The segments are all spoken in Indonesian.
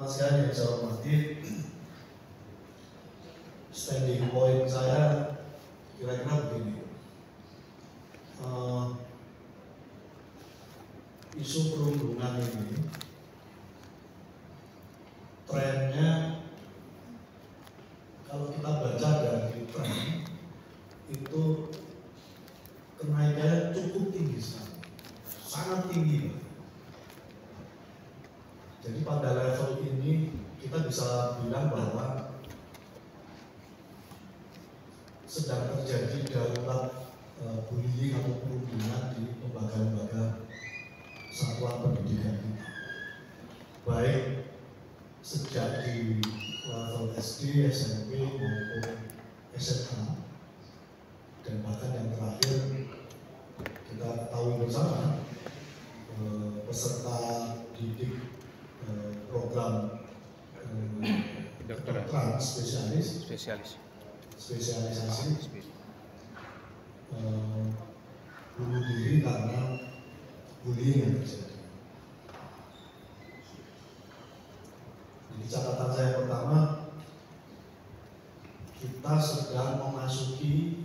sekalian yang saya hormati, standing point saya kira-kira begini. Isu perundungan ini trennya kalau kita baca dari tren itu kenaikannya cukup tinggi sekali, sangat tinggi. Jadi pada level ini kita bisa bilang bahwa sedang terjadi darurat bullying atau perundungan di lembaga-lembaga satuan pendidikan kita, baik sejak di level SD, SMP maupun SMA, dan bahkan yang terakhir kita ketahui bersama peserta didik program kedokteran spesialisasi bunuh diri karena bullying yang terjadi. Jadi catatan saya pertama, kita sedang memasuki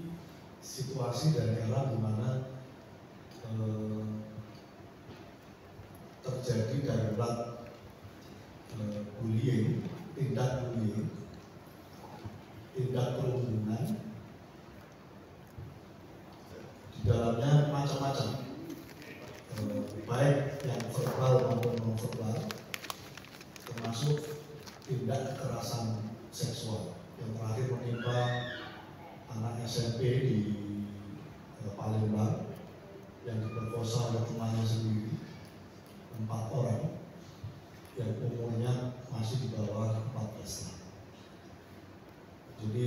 situasi dan era di mana terjadi darurat bullying, tindak perundungan, di dalamnya macam-macam, baik yang verbal maupun non verbal, termasuk tindak kekerasan seksual yang terakhir menimpa anak SMP di Palembang yang diperkosa oleh temannya sendiri, 4 orang yang umurnya masih di bawah 14 tahun. Jadi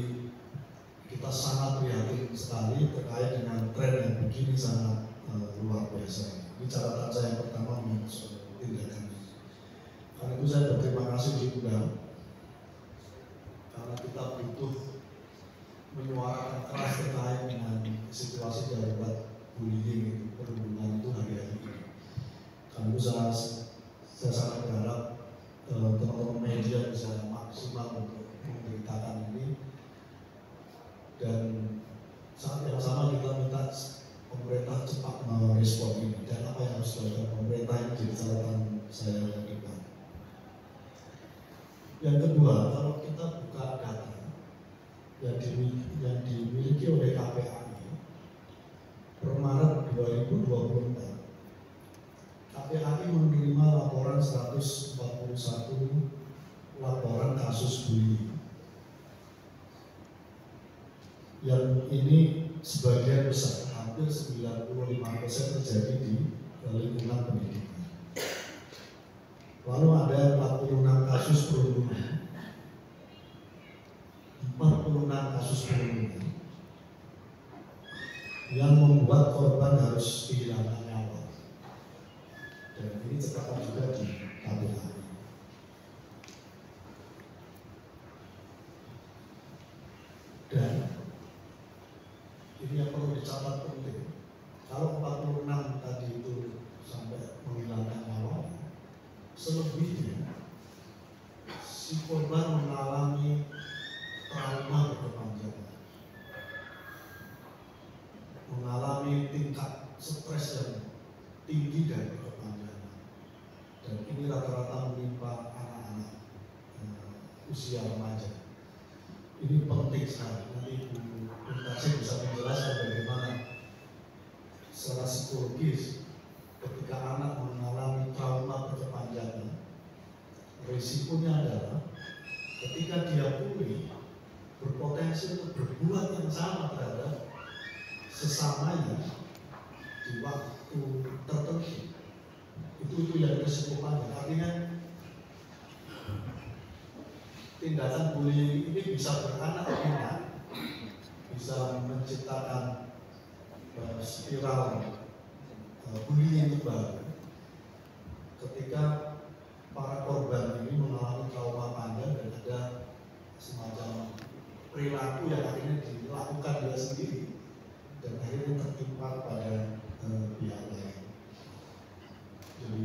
kita sangat prihatin sekali terkait dengan tren yang begini sangat luar biasa. Ini catatan saya yang pertama mengenai tindakan ini. Karena itu saya berterima kasih diundang, karena kita butuh menyuarakan keras terkait dengan situasi darurat bullying, perundungan itu hari-hari ini. Karena itu saya sangat berharap teman-teman media bisa maksimal untuk memberitakan ini, dan saat yang sama kita minta pemerintah cepat merespon ini, dan apa yang harus dilakukan pemerintah ini jadi catatan saya yang depan. Yang kedua, kalau kita buka data yang dimiliki oleh KPAI per Maret 2024, KPAI menerima laporan 141 laporan kasus bullying, yang ini sebagian besar, hampir 95% terjadi di lingkungan pendidikan. Lalu ada 46 kasus perundungan, 46 kasus perundungan yang membuat korban harus kehilangan nyawa, dan ini tercatat juga di KPAI. Dan ini yang perlu dicatat penting, kalau 46 tadi itu sampai menghilangkan nyawa, selebihnya si korban mengalami trauma berkepanjangan, mengalami tingkat stres yang tinggi dan berkepanjangan, dan ini rata-rata menimpa anak-anak usia remaja. Ini penting sekali. Nanti Bu Tasik bisa menjelaskan bagaimana secara psikologis ketika anak mengalami trauma berkepanjangan, risikonya adalah ketika dia pulih berpotensi untuk berbuat yang sama terhadap sesamanya di waktu tertentu. Itu yang risiko panjang. Artinya tindakan bullying ini bisa beranak pinak, bisa menciptakan spiral bullying itu baru ketika para korban ini mengalami trauma panjang dan ada semacam perilaku yang akhirnya dilakukan dia sendiri dan akhirnya tertimpa pada pihak lain. Jadi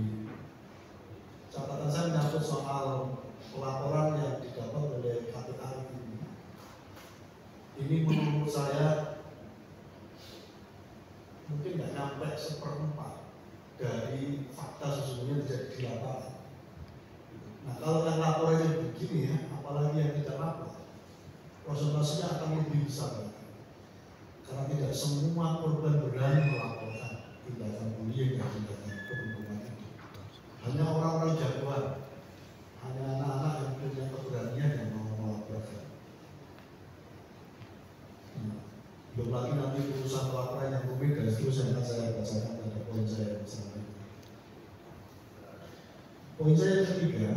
catatan saya menyangkut soal kalau yang lapor aja begini ya, apalagi yang tidak lapor, prosentasenya akan lebih besar lagi. Karena tidak semua korban berani melaporkan tindakan bullying dan tindakan perundungan itu. Hanya orang-orang jagoan, hanya anak-anak yang punya keberanian yang mau melaporkan. Belum lagi nanti urusan laporan yang rumit dan seterusnya akan saya bacakan pada poin saya bersama ini. Poin saya yang ketiga,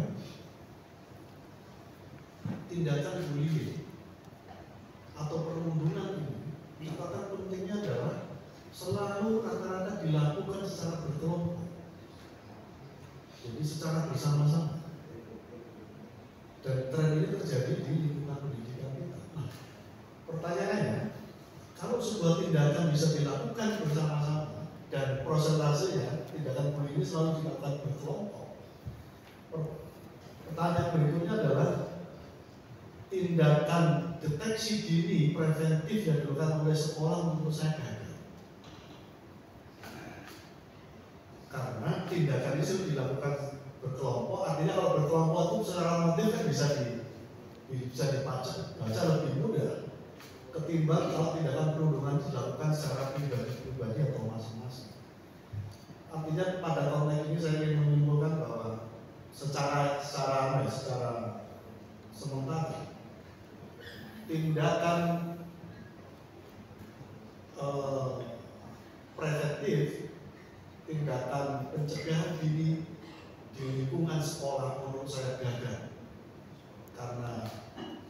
tindakan bullying atau perundungan ini, catatan pentingnya adalah selalu rata-rata dilakukan secara berkelompok, jadi secara bersama-sama. Dan tren ini terjadi di lingkungan pendidikan kita. Nah, pertanyaannya, kalau sebuah tindakan bisa dilakukan bersama-sama dan prosentasenya tindakan bullying ini selalu dilakukan berkelompok, pertanyaan berikutnya adalah tindakan deteksi dini preventif yang dilakukan oleh sekolah menurut saya gagal. Karena tindakan ini sudah dilakukan berkelompok, artinya kalau berkelompok itu secara motif kan bisa dibaca lebih mudah ketimbang kalau tindakan perundungan dilakukan secara pribadi atau masing-masing. Artinya pada konteks ini saya ingin menyimpulkan bahwa secara sementara tindakan preventif, tindakan pencegahan dini di lingkungan sekolah menurut saya gagal karena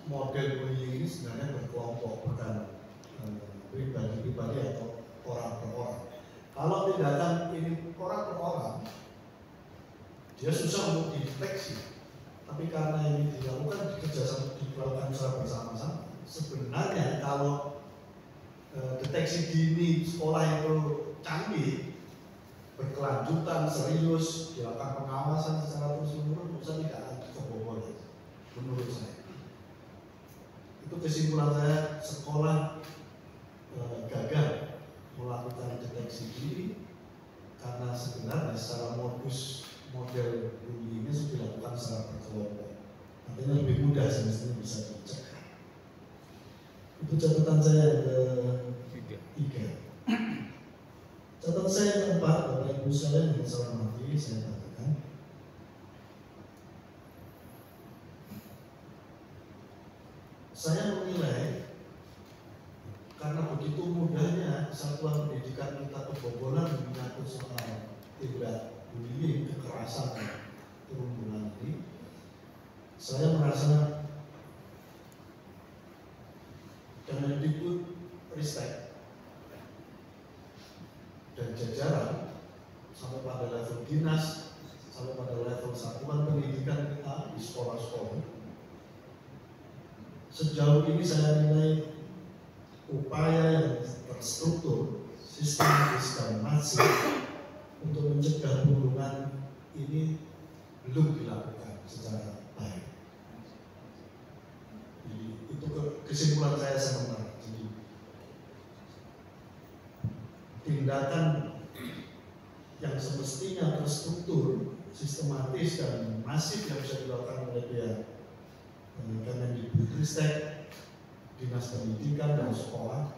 model bullying ini sebenarnya berkelompok, bukan pribadi-pribadi atau orang per orang. Kalau tindakan ini orang per orang, dia susah untuk dideteksi. Tapi karena ini dilakukan dilakukan secara bersama-sama, sebenarnya kalau deteksi dini sekolah itu canggih, berkelanjutan, serius, dilakukan pengawasan secara terus-menerus, bisa tidak ada kebobolan menurut saya. Itu kesimpulan saya, sekolah gagal melakukan deteksi dini karena sebenarnya secara model bullyingnya sudah dilakukan secara berkelompok. Artinya lebih mudah semestinya bisa dicegah. Itu catatan saya yang ketiga. Catatan saya yang keempat, Bapak Ibu sekalian yang saya hormati, saya katakan, saya menilai karena begitu mudahnya satuan pendidikan kita kebobolan menyangkut soal tindak bullying, kekerasan, perundungan ini, saya merasa Kemendikbud Ristek dan jajaran sampai pada level dinas, sampai pada level satuan pendidikan kita di sekolah-sekolah. Sejauh ini saya nilai upaya yang terstruktur, sistematis dan masif untuk mencegah perundungan ini belum dilakukan secara baik. Jadi itu kesimpulan saya sementara. Jadi tindakan yang semestinya terstruktur, sistematis dan masif yang bisa dilakukan oleh pihak Kemendikbudristek, Dinas Pendidikan dan sekolah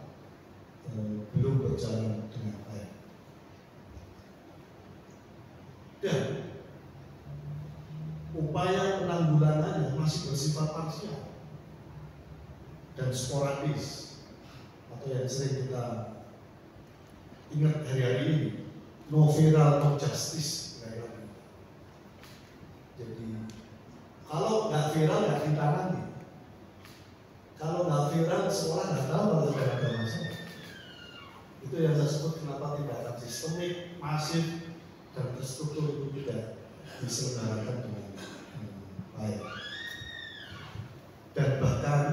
belum berjalan dengan baik. Dan upaya penanggulangannya masih bersifat parsial dan sporadis, atau yang sering kita ingat hari-hari ini, no viral, no justice. Jadi kalau nggak viral nggak ditangani, kalau nggak viral sekolah nggak tahu kalau sudah ada masalah. Itu yang saya sebut kenapa tindakan sistemik, masif, dan terstruktur itu tidak diselenggarakan dengan baik. Dan bahkan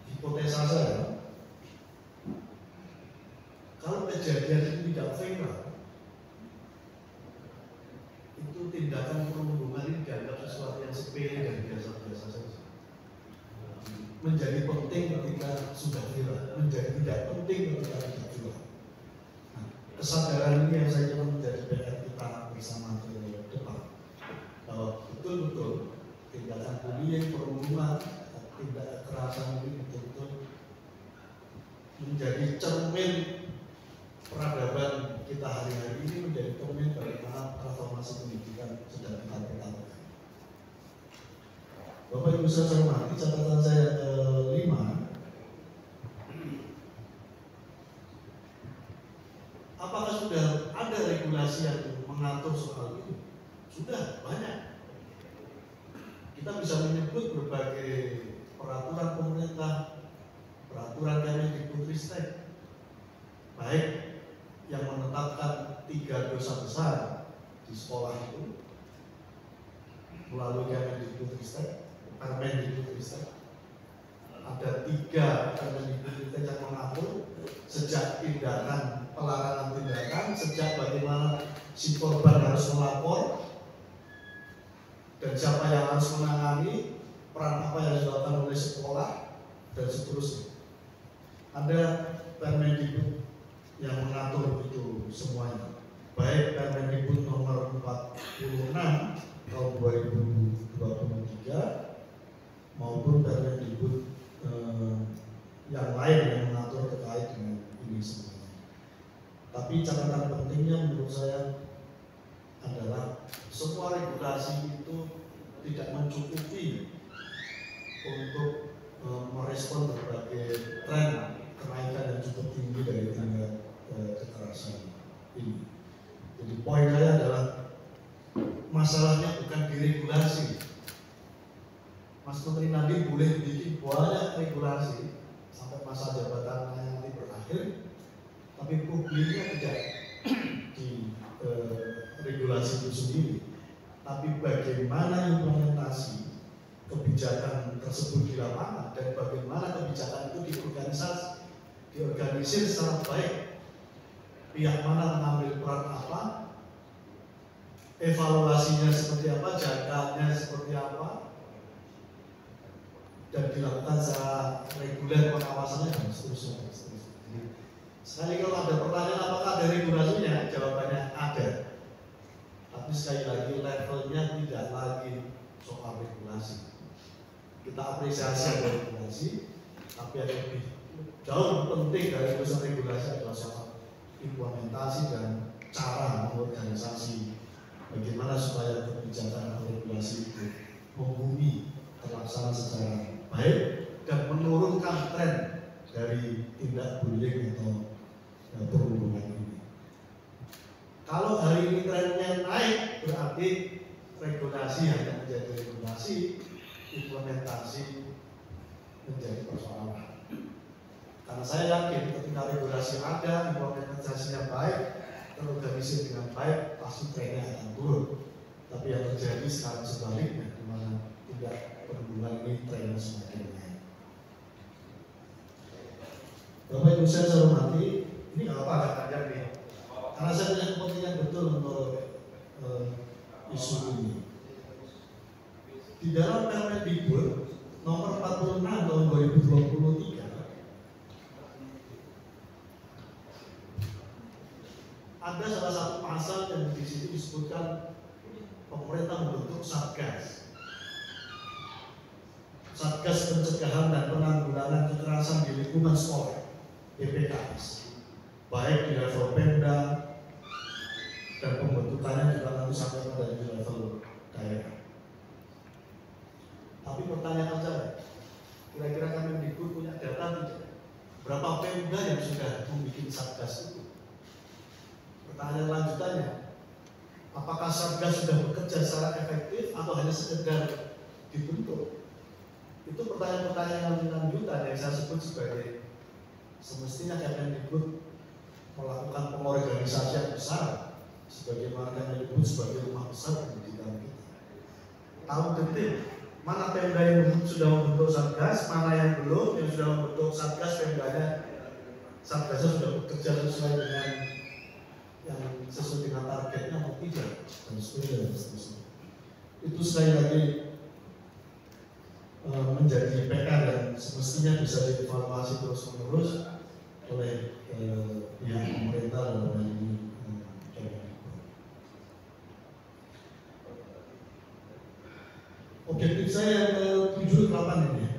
hipotesa saya, kalau kejadian itu tidak viral, itu tindakan perundungan ini dianggap sesuatu yang sepele dan biasa-biasa saja. Menjadi penting ketika sudah viral, menjadi tidak penting ketika tidak viral. Nah, kesadaran ini yang saya kira menjadi PR kita bersama ke depan. lingkungan, tindak kekerasan ini betul-betul menjadi cermin peradaban kita hari-hari ini, menjadi cermin bagaimana transformasi pendidikan sedang kita lakukan. Bapak Ibu saya hormati, catatan saya kelima, apakah sudah ada regulasi yang mengatur soal ini? Sudah banyak. Kita bisa menyebut berbagai peraturan pemerintah, peraturan Kemendikbudristek, baik yang menetapkan 3 dosa besar di sekolah itu melalui Kemendikbudristek, Permendikbudristek. Ada 3 Kemendikbudristek yang mengatur sejak tindakan, pelarangan tindakan, sejak bagaimana si korban harus melapor dan siapa yang harus menangani, peran apa yang dilakukan oleh sekolah dan seterusnya. Ada Permendikbud yang mengatur itu semuanya, baik Permendikbud nomor 46 tahun 2023 maupun Permendikbud yang lain yang mengatur terkait dengan ini semuanya. Tapi catatan pentingnya menurut saya adalah semua regulasi itu tidak mencukupi untuk merespon berbagai tren kenaikan yang cukup tinggi dari tingkat kekerasan ini. Jadi poin saya adalah masalahnya bukan di regulasi. Mas Menteri nanti boleh bikin banyak regulasi sampai masa jabatannya nanti berakhir, tapi publiknya tidak di regulasi itu sendiri, tapi bagaimana implementasi kebijakan tersebut di lapangan dan bagaimana kebijakan itu diorganisir secara baik, pihak mana mengambil peran apa, evaluasinya seperti apa, jangkanya seperti apa, dan dilakukan secara reguler pengawasannya dan seterusnya. Sekali kalau ada pertanyaan apakah ada regulasinya, jawabannya ada. Tapi sekali lagi levelnya tidak lagi soal regulasi. Kita apresiasi ada regulasi, tapi yang lebih jauh penting dari urusan regulasi adalah soal implementasi dan cara mengorganisasi bagaimana supaya kebijakan atau regulasi itu membumi terlaksana secara baik dan menurunkan tren dari tindak bullying atau perundungan ini. Kalau hari ini trennya naik, berarti regulasi hanya menjadi regulasi, implementasi menjadi persoalan. Karena saya yakin ketika regulasi ada, implementasinya baik, terorganisir dengan baik, pasti trennya akan turun. Tapi yang terjadi sekarang sebaliknya, di mana tindak perundungan ini trennya semakin naik. Bapak Ibu saya hormati, ini nggak apa agak panjang nih, karena saya punya kepentingan betul untuk isu ini. Di dalam Permendikbud nomor 46 tahun 2023 ada salah satu pasal yang di situ disebutkan pemerintah membentuk Satgas Pencegahan dan Penanggulangan Kekerasan di Lingkungan Sekolah (PPKS), baik di level Pemda dan pembentukannya juga nanti sampai pada di level daerah. Tapi pertanyaan saya, kira-kira Kemendikbud punya data tidak? Berapa Pemda yang sudah membuat Satgas itu? Pertanyaan lanjutannya, apakah Satgas sudah bekerja secara efektif atau hanya sekedar dibentuk? Itu pertanyaan-pertanyaan lanjutan yang saya sebut sebagai semestinya Kemendikbud melakukan pengorganisasian besar sebagaimana Kemendikbud sebagai rumah besar pendidikan kita. Tahu detail mana Pemda yang sudah membentuk Satgas, mana yang belum, yang sudah membentuk Satgas Pemdanya Satgasnya sudah bekerja sesuai dengan yang sesuai dengan targetnya atau tidak, dan seterusnya. Itu sekali lagi menjadi PR dan semestinya bisa dievaluasi terus-menerus oleh pihak pemerintah dalam hal ini. Objektif saya yang ke-17 7 ke 8 ini ya.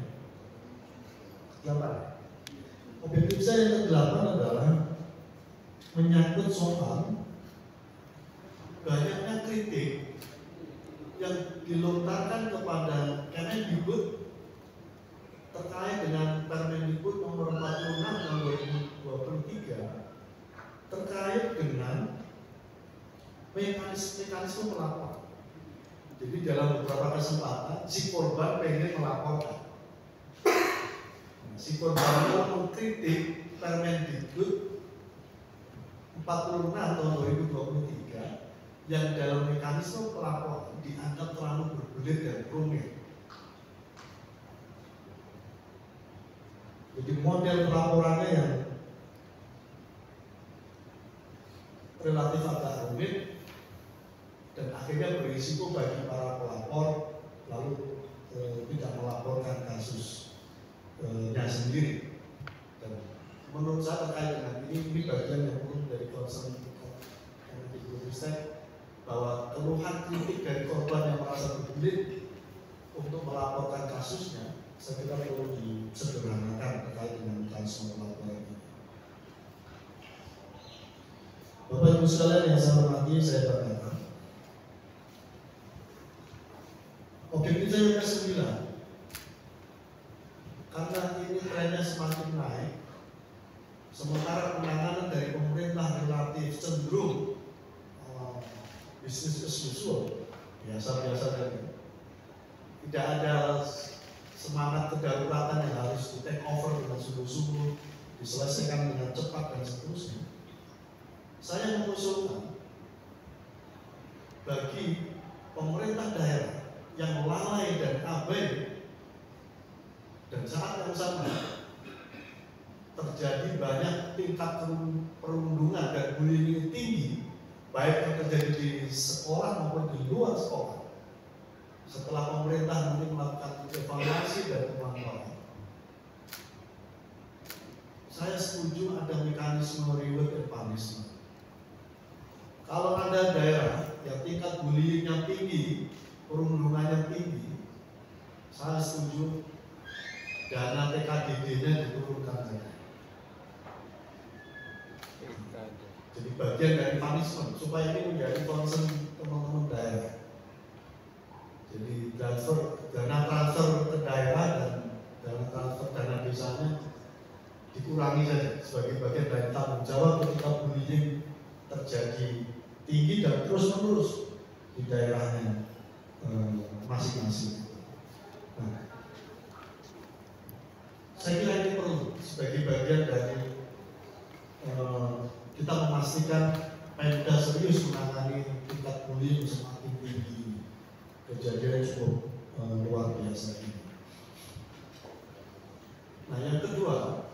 8. Objektif saya yang ke-8 adalah menyangkut soal banyaknya kritik yang dilontarkan kepada Kemendikbud terkait dengan Permendikbud nomor 46 tahun 2023 terkait dengan mekanisme melapor. Jadi dalam beberapa kesempatan si korban pengen melaporkan. Si korban mengkritik Permendikbud 46 tahun 2023 yang dalam mekanisme pelaporan dianggap terlalu berbelit dan rumit. Jadi model pelaporannya yang relatif agak rumit dan akhirnya berisiko bagi para pelapor lalu tidak melaporkan kasusnya sendiri. Dan menurut saya terkait dengan ini bagian yang perlu dari concern Kemendikbudristek bahwa keluhan kritik dari korban yang merasa berbelit untuk melaporkan kasusnya saya kira perlu disederhanakan terkait dengan mekanisme pelaporan ini. Bapak Ibu sekalian yang saya hormati, saya berkata, objektif saya yang ke-9, karena ini trennya semakin naik, sementara penanganan dari pemerintah relatif cenderung bisnis as usual, biasa-biasa saja. Tidak ada semangat kedaruratan yang harus di take over dengan sungguh-sungguh, diselesaikan dengan cepat dan seterusnya. Saya mengusulkan bagi pemerintah daerah yang lalai dan abai dan saat yang sama terjadi banyak tingkat perundungan dan bullying tinggi, baik yang terjadi di sekolah maupun di luar sekolah. Setelah pemerintah mungkin melakukan evaluasi dan pemantauan, saya setuju ada mekanisme reward and punishment. Kalau ada daerah yang tingkat bullyingnya tinggi, perundungannya tinggi, saya setuju dana TKDD-nya diturunkan saja. Jadi bagian dari punishment supaya ini menjadi concern teman-teman daerah. Jadi dana transfer ke daerah dan dana transfer dana desanya dikurangi saja sebagai bagian dari tanggung jawab ketika bullying terjadi tinggi dan terus-menerus di daerahnya masing-masing. Nah, saya kira ini perlu sebagai bagian dari kita memastikan Pemda serius menangani tingkat bullying semakin tinggi. Kejadian cukup luar biasa ini. Nah, yang kedua,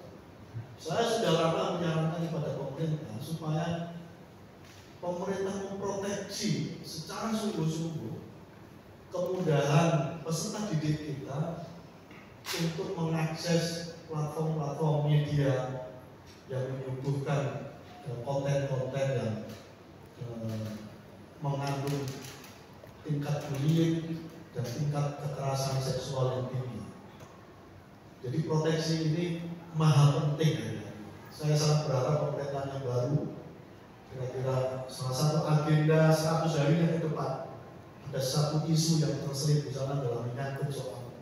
saya sudah lama menyarankan kepada pemerintah supaya pemerintah memproteksi secara sungguh-sungguh kemudahan peserta didik kita untuk mengakses platform-platform media yang menyuguhkan konten-konten yang mengandung tingkat bullying dan tingkat kekerasan seksual yang tinggi. Jadi proteksi ini mahal penting. Saya sangat berharap pemerintah yang baru kira-kira salah satu agenda 100 hari yang ke depan ada satu isu yang terselip di sana dalam menyangkut soal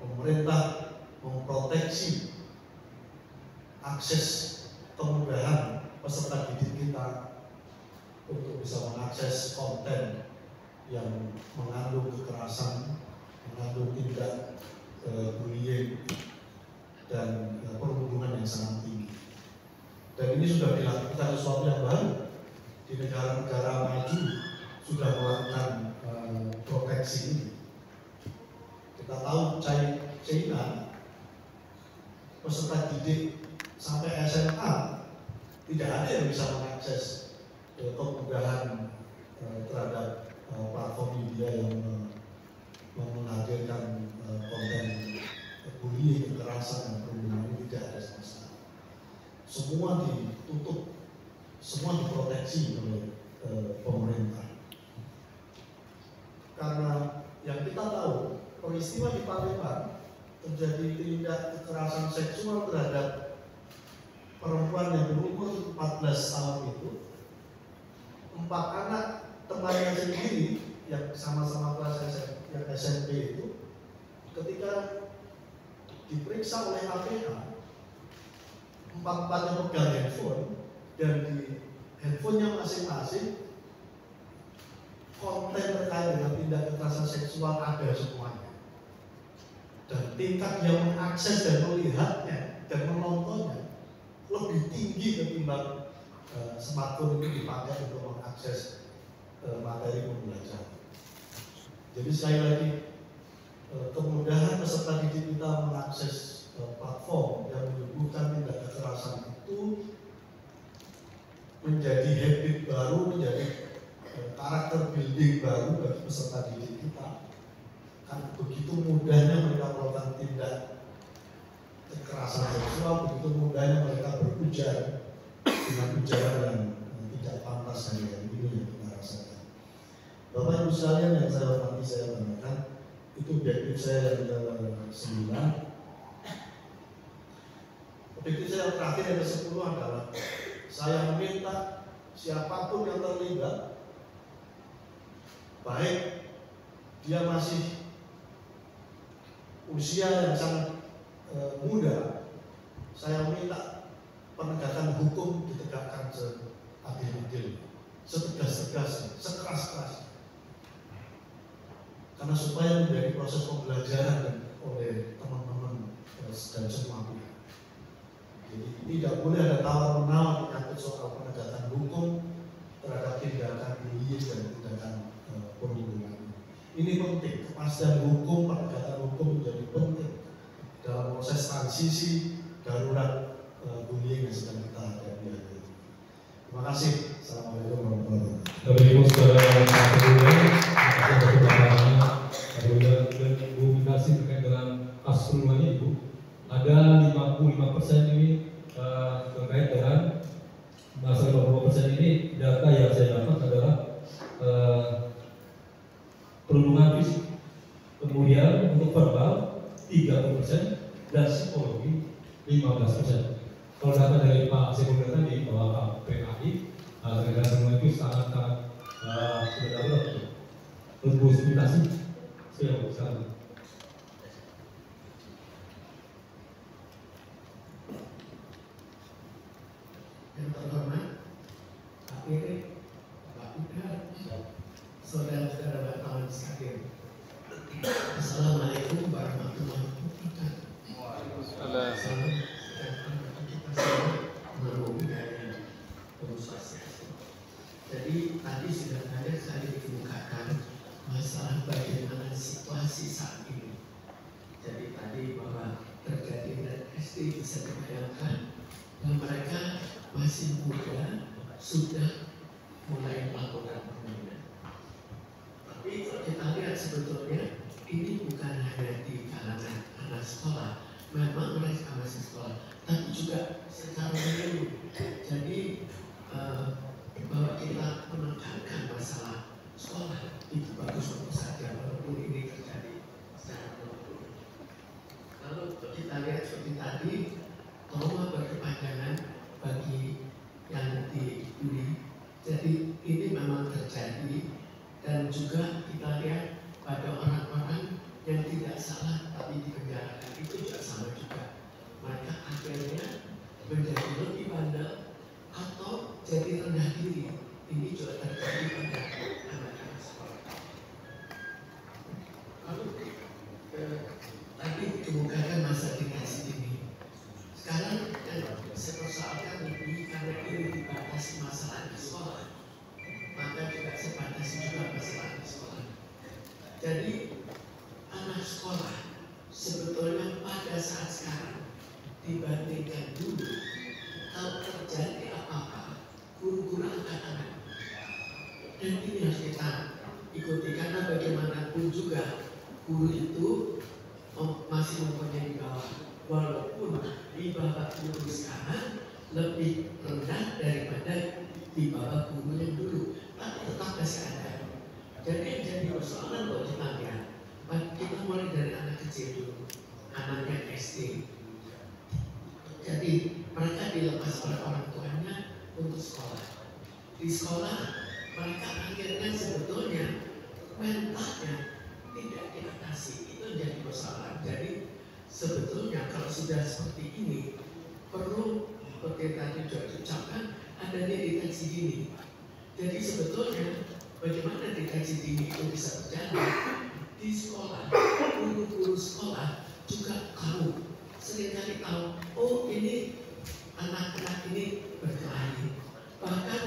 pemerintah memproteksi akses kemudahan peserta didik kita untuk bisa mengakses konten yang mengandung kekerasan, mengandung tindak bullying dan perhubungan yang sangat tinggi. Dan ini sudah dilakukan sesuatu yang baru di negara-negara maju sudah melakukan proteksi ini. Kita tahu China peserta didik sampai SMA tidak ada yang bisa mengakses kemudahan terhadap platform media yang menghadirkan konten bullying, kekerasan dan perundungan ini tidak ada sama sekali. Semua ditutup, semua diproteksi oleh pemerintah. Karena yang kita tahu peristiwa di Palembang terjadi tindak kekerasan seksual terhadap perempuan yang berumur 14 tahun itu, 4 anak temannya sendiri yang sama-sama kelas yang SMP itu, ketika diperiksa oleh APH, 4-4-nya pegang handphone, dan di handphonenya masing-masing konten terkait dengan tindak kekerasan seksual ada semuanya. Dan tingkat yang mengakses dan melihatnya dan menontonnya lebih tinggi ketimbang smartphone ini dipakai untuk mengakses materi pembelajaran. Jadi sekali lagi, kemudahan peserta didik kita mengakses platform yang menyuguhkan tindak kekerasan itu menjadi habit baru, menjadi karakter building baru bagi peserta didik kita. Kan begitu mudahnya mereka melakukan tindak kekerasan seksual, begitu mudahnya mereka berujar dengan ujaran yang tidak pantas hari-hari ini yang kita rasakan. Bapak Ibu sekalian yang saya hormati, saya banggakan, itu objektif saya yang ke-9. Objektif saya yang terakhir yang ke-10 adalah saya meminta siapapun yang terlibat, baik dia masih usia yang sangat muda, saya minta penegakan hukum ditegakkan seadil-adil, setegas-tegasnya, sekeras-kerasnya. Karena supaya menjadi proses pembelajaran oleh teman-teman dan semua pihak. Jadi tidak boleh ada tawar-menawar menyangkut soal penegakan hukum terhadap tindakan bullying dan tindakan perundungan. Ini penting, kepastian hukum, penegakan hukum menjadi penting dalam proses transisi darurat bullying yang sedang kita hadapi hari ini. Terima kasih. Assalamualaikum warahmatullahi wabarakatuh. Terkait dengan kasus perundungan Ibu, ada 55% ini terkait dengan masalah 50% ini data yang saya dapat adalah perundungan fisik. Kemudian untuk verbal 30% dan psikologi 15%. Kalau data dari Pak Sekolah tadi bahwa PKI terkait perundungan itu sangat-sangat sudah darurat untuk hospitasi. Silakan. Yang terhormat, Pak Iri, Pak Uda, saudara-saudara wartawan sekalian. Assalamualaikum warahmatullahi wabarakatuh. Waalaikumsalam. Kita semua melalui dari proses. Jadi tadi sudah banyak sekali dikemukakan masalah bagaimana situasi saat ini. Jadi tadi bahwa terjadi dan SD bisa dibayangkan bahwa mereka masih muda sudah mulai melakukan permainan. Tapi kalau kita lihat sebetulnya ini bukan hanya di kalangan anak sekolah, memang mereka masih sekolah, tapi juga secara umum. Jadi bahwa kita menekankan masalah sekolah itu bagus-bagus saja, walaupun ini terjadi secara umum. Kalau kita lihat seperti tadi, trauma berkepanjangan bagi yang dibully. Jadi ini memang terjadi, dan juga kita lihat pada orang-orang yang tidak salah tapi dipenjarakan itu juga sama juga. Mereka akhirnya menjadi lebih bandel atau jadi rendah diri. Ini juga terjadi pada anak-anak sekolah. Lalu tadi dikemukakan masa dikasih ini. Sekarang saya persoalkan lebih karena ini dibatasi masalah di sekolah, maka juga saya batasi juga masalah di sekolah. Jadi anak sekolah sebetulnya pada saat sekarang dibandingkan dulu, kalau terjadi apa-apa, guru-guru angkat tangan. Dan ini harus kita ikuti, karena bagaimanapun juga guru itu masih mempunyai di bawah. Walaupun di bawah guru sekarang lebih rendah daripada di bawah guru yang dulu, tapi tetap masih ada. Jadi yang jadi persoalan kalau kita lihat, kita mulai dari tidak diatasi, itu jadi persoalan. Jadi sebetulnya kalau sudah seperti ini perlu seperti tadi sudah diucapkan adanya deteksi dini. Jadi sebetulnya bagaimana deteksi dini itu bisa berjalan di sekolah, guru-guru sekolah juga tahu, seringkali tahu, oh ini anak-anak ini berkelahi. Bahkan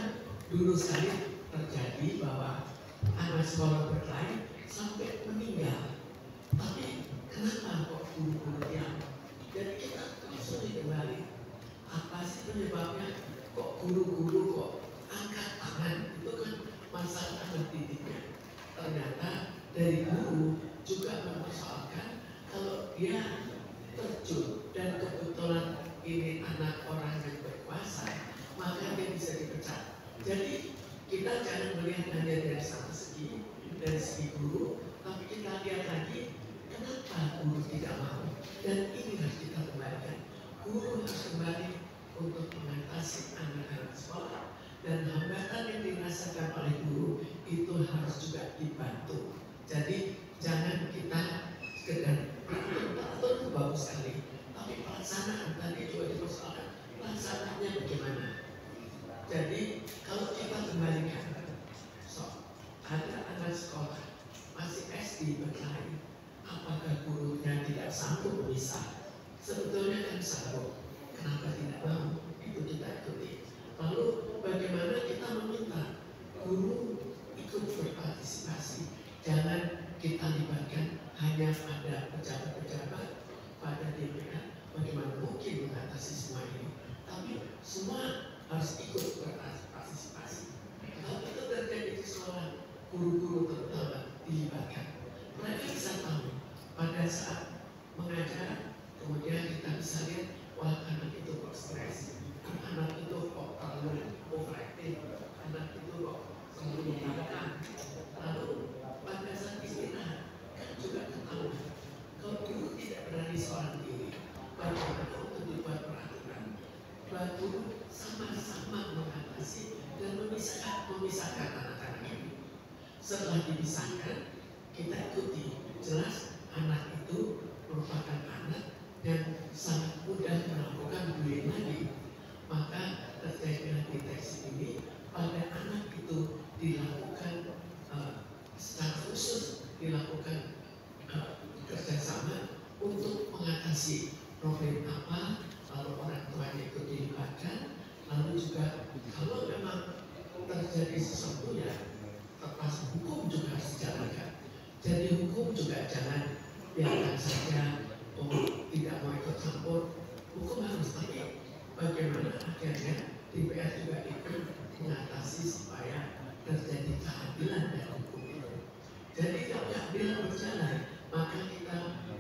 dulu sekali terjadi bahwa anak sekolah berkelahi sampai meninggal. Tapi kenapa kok guru-guru diam? Jadi kita langsung kembali. Apa sih penyebabnya? Kok guru-guru kok angkat tangan? Itu kan masalah pendidiknya. Ternyata dari guru juga mempersoalkan kalau dia terjun dan kebetulan ini anak orang yang berkuasa, maka dia bisa dipecat. Jadi kita jangan melihat hanya dari satu segi, dari segi guru, tapi kita lihat lagi kenapa guru tidak mau. Dan ini harus kita kembalikan. Guru harus kembali untuk mengatasi anak-anak sekolah, dan hambatan yang dirasakan oleh guru itu harus juga dibantu. Jadi jangan kita sekedar peraturan itu bagus sekali, tapi pelaksanaan tadi juga dipersoalkan. Pelaksanaannya bagaimana? Jadi kalau kita kembalikan, ada anak sekolah masih SD berkelahi, apakah gurunya tidak sanggup memisah? Sebetulnya kan sanggup. Kenapa tidak mau? Itu kita ikuti. Lalu bagaimana kita meminta guru ikut berpartisipasi? Jangan kita libatkan hanya pada pejabat-pejabat, pada DPR. Bagaimana mungkin mengatasi semua ini? Tapi semua harus ikut berpartisipasi. Kalau itu terjadi di sekolah, guru-guru terutama dilibatkan. Mereka bisa tahu pada saat mengajar, kemudian kita bisa lihat, wah anak itu kok stres, anak itu kok terlalu overactive, anak itu kok terlalu menyenangkan. Lalu pada saat istirahat kan juga ketahuan. Kalau guru tidak berani seorang diri, bagaimana untuk dibuat peraturan? Guru sama-sama mengatasi dan memisahkan anak-anak ini. Setelah dipisahkan, kita ikuti. Jelas anak itu merupakan anak yang sangat mudah melakukan bullying lagi. Maka terjadilah deteksi ini pada anak itu dilakukan secara khusus, dilakukan kerjasama untuk mengatasi problem apa, lalu orang tuanya ikut dilibatkan, lalu juga kalau memang terjadi sesuatu ya terpaksa hukum juga harus dijalankan. Jadi hukum juga jangan biarkan saja, oh tidak mau ikut campur. Hukum harus, tapi bagaimana akhirnya DPR juga ikut mengatasi supaya terjadi keadilan dalam hukum itu. Jadi kalau keadilan berjalan, maka kita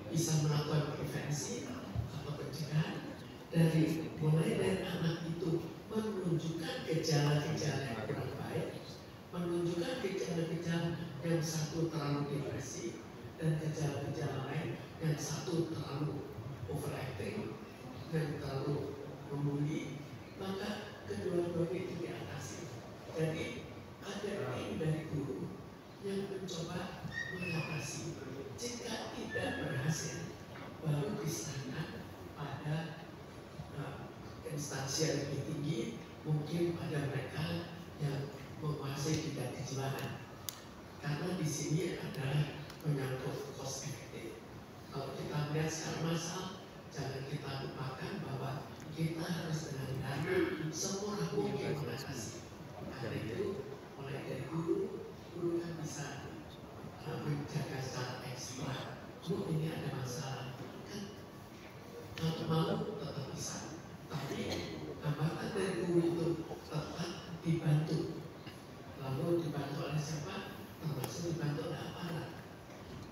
bisa melakukan prevensi atau pencegahan mulai dari anak itu menunjukkan gejala-gejala yang kurang baik, menunjukkan gejala-gejala yang satu terlalu depresi dan gejala-gejala lain yang satu terlalu overacting dan terlalu membuli, maka kedua-duanya itu diatasi. Jadi ada tim dari guru yang mencoba mengatasi. Jika tidak berhasil, baru diserahkan pada instansi yang lebih tinggi, mungkin pada mereka yang menguasai bidang kejiwaan. Karena di sini adalah menyangkut cost efektif. Kalau kita melihat secara massal, jangan kita lupakan bahwa kita harus dengan dana semurah mungkin mengatasi. Karena itu mulai dari guru kan bisa menjaga secara ekstra. Ini ada masalah kan, kalau mau tetap bisa, tapi hambatan dari guru itu tetap dibantu. Lalu dibantu oleh siapa? Termasuk dibantu oleh aparat.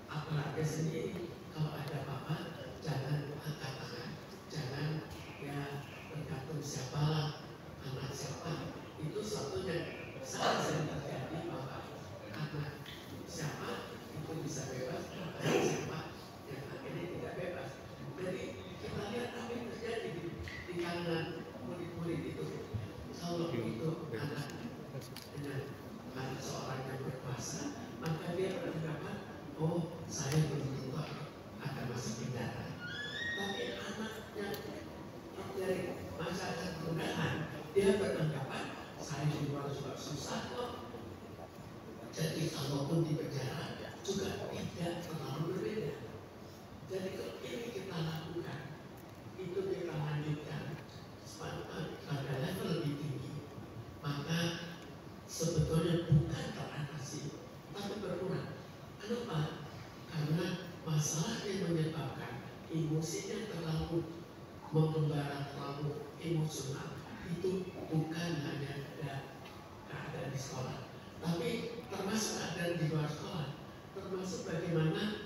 Aparatnya sendiri kalau ada apa-apa jangan angkat tangan, jangan ya bergantung siapalah, anak siapa. Itu suatu yang sangat sering terjadi bahwa anak siapa itu bisa bebas, anak siapa yang akhirnya tidak bebas. Jadi kita lihat apa yang terjadi di kalangan murid-murid itu. Kalau itu anak dengan anak seorang yang berkuasa, maka dia beranggapan, oh saya belum tentu akan masuk penjara. Tapi anak yang dari masyarakat kemudahan, dia beranggapan saya di luar juga susah kok. Jadi kalaupun di penjara juga tidak terlalu berbeda. Jadi kalau ini kita lakukan, itu kita lanjutkan pada level lebih tinggi, maka sebetulnya bukan teratasi, tapi berkurang. Kenapa? Karena masalah yang menyebabkan emosinya terlalu membara, terlalu emosional, itu bukan hanya keadaan di sekolah, tapi termasuk keadaan di luar sekolah, termasuk bagaimana